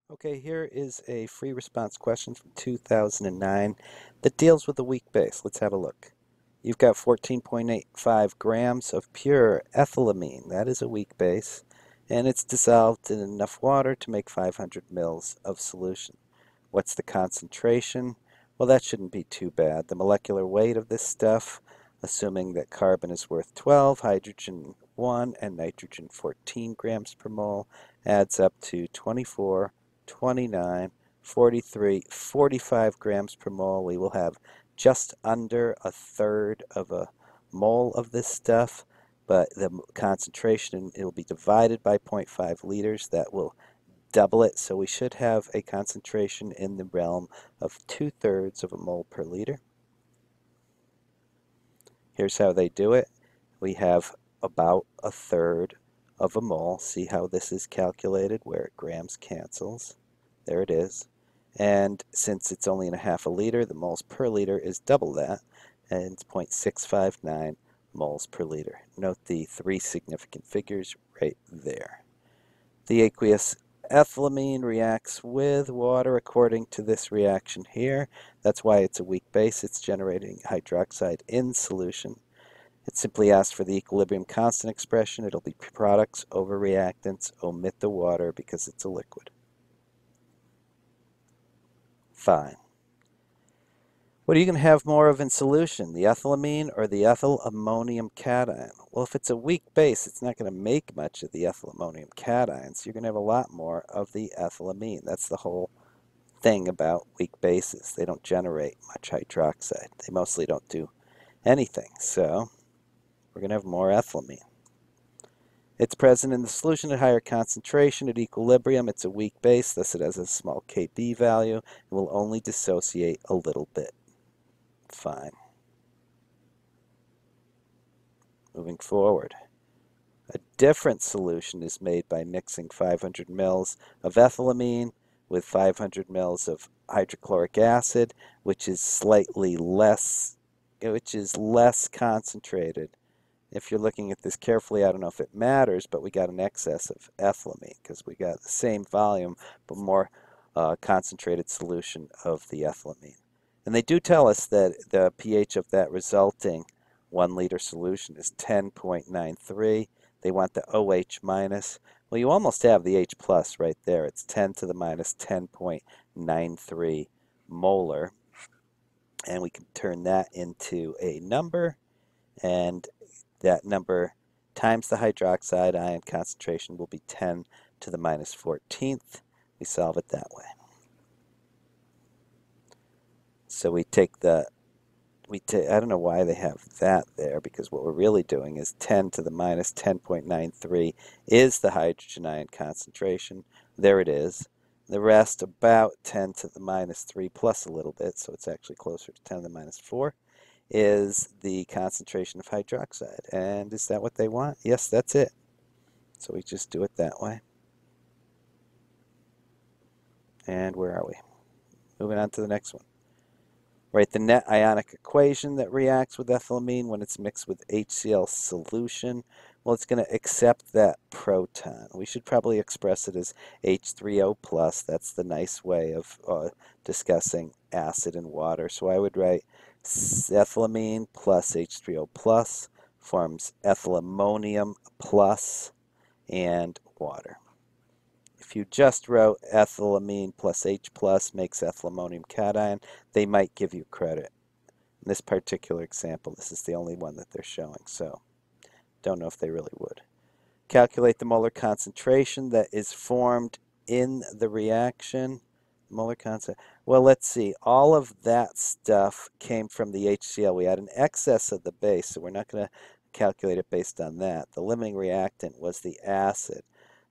Okay, here is a free response question from 2009 that deals with a weak base. Let's have a look. You've got 14.85 grams of pure ethylamine. That is a weak base, and it's dissolved in enough water to make 500 mils of solution. What's the concentration? Well, that shouldn't be too bad. The molecular weight of this stuff, assuming that carbon is worth 12, hydrogen 1, and nitrogen 14 grams per mole, adds up to 24, 29, 43, 45 grams per mole. We will have just under a third of a mole of this stuff, but the concentration, it will be divided by 0.5 liters. That will double it, so we should have a concentration in the realm of 2/3 of a mole per liter. Here's how they do it. We have about a third of a mole. See how this is calculated where grams cancels. There it is. And since it's only in a half a liter, the moles per liter is double that, and it's 0.659 moles per liter. Note the three significant figures right there. The aqueous ethylamine reacts with water according to this reaction here. That's why it's a weak base. It's generating hydroxide in solution. It simply asks for the equilibrium constant expression. It'll be products over reactants. Omit the water because it's a liquid. Fine. What are you going to have more of in solution, the ethylamine or the ethyl ammonium cation? Well, if it's a weak base, it's not going to make much of the ethyl ammonium cations. You're going to have a lot more of the ethylamine. That's the whole thing about weak bases. They don't generate much hydroxide. They mostly don't do anything. So we're going to have more ethylamine. It's present in the solution at higher concentration at equilibrium. It's a weak base, thus it has a small Kb value. It will only dissociate a little bit. Fine. Moving forward. A different solution is made by mixing 500 mils of ethylamine with 500 mils of hydrochloric acid, which is less concentrated. If you're looking at this carefully, I don't know if it matters, but we got an excess of ethylamine because we got the same volume but more concentrated solution of the ethylamine. And they do tell us that the pH of that resulting 1 liter solution is 10.93. They want the OH minus. Well, you almost have the H plus right there. It's 10 to the minus 10.93 molar. And we can turn that into a number, and that number times the hydroxide ion concentration will be 10 to the minus 14th. We solve it that way. So we take I don't know why they have that there, because what we're really doing is 10 to the minus 10.93 is the hydrogen ion concentration. There it is. The rest, about 10 to the minus 3 plus a little bit, so it's actually closer to 10 to the minus 4, is the concentration of hydroxide. And is that what they want? Yes, that's it. So we just do it that way. And where are we? Moving on to the next one. Right, the net ionic equation that reacts with ethylamine when it's mixed with HCl solution, well, it's going to accept that proton. We should probably express it as H3O plus. That's the nice way of discussing acid and water. So I would write ethylamine plus H3O plus forms ethylammonium plus and water. If you just wrote ethylamine plus H plus makes ethylammonium cation, they might give you credit. In this particular example, this is the only one that they're showing, so don't know if they really would. Calculate the molar concentration that is formed in the reaction. Molar concentration. Well, let's see. All of that stuff came from the HCl. We had an excess of the base, so we're not going to calculate it based on that. The limiting reactant was the acid.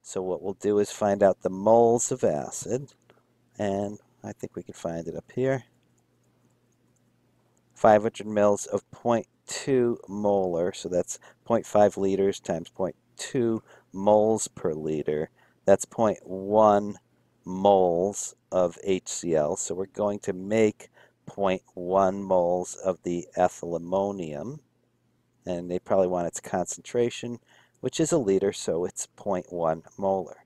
So what we'll do is find out the moles of acid, and I think we can find it up here. 500 mils of 0.2 molar, so that's 0.5 liters times 0.2 moles per liter. That's 0.1 moles of HCl, so we're going to make 0.1 moles of the ethylammonium, and they probably want its concentration, which is a liter, so it's 0.1 molar.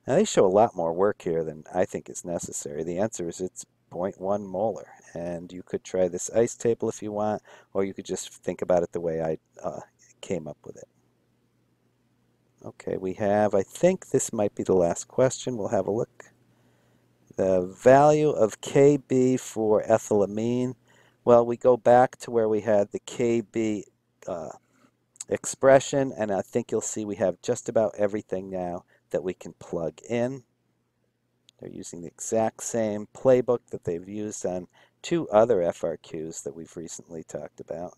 Now they show a lot more work here than I think is necessary. The answer is it's 0.1 molar. And you could try this ice table if you want, or you could just think about it the way I came up with it. Okay, we have, I think this might be the last question. We'll have a look. The value of Kb for ethylamine. Well, we go back to where we had the Kb expression, and I think you'll see we have just about everything now that we can plug in. They're using the exact same playbook that they've used on two other FRQs that we've recently talked about.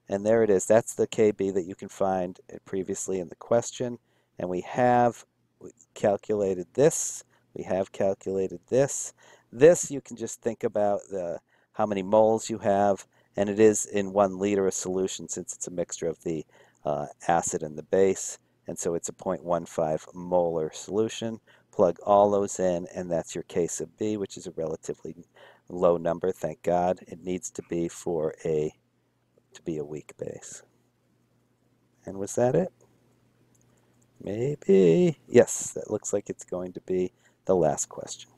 And there it is. That's the Kb that you can find previously in the question. And we have calculated this. We have calculated this. This you can just think about how many moles you have. And it is in 1 liter of solution since it's a mixture of the acid and the base. And so it's a 0.15 molar solution. Plug all those in, and that's your K sub B, which is a relatively low number, thank God. It needs to be for a weak base. And was that it? Maybe. Yes, that looks like it's going to be the last question.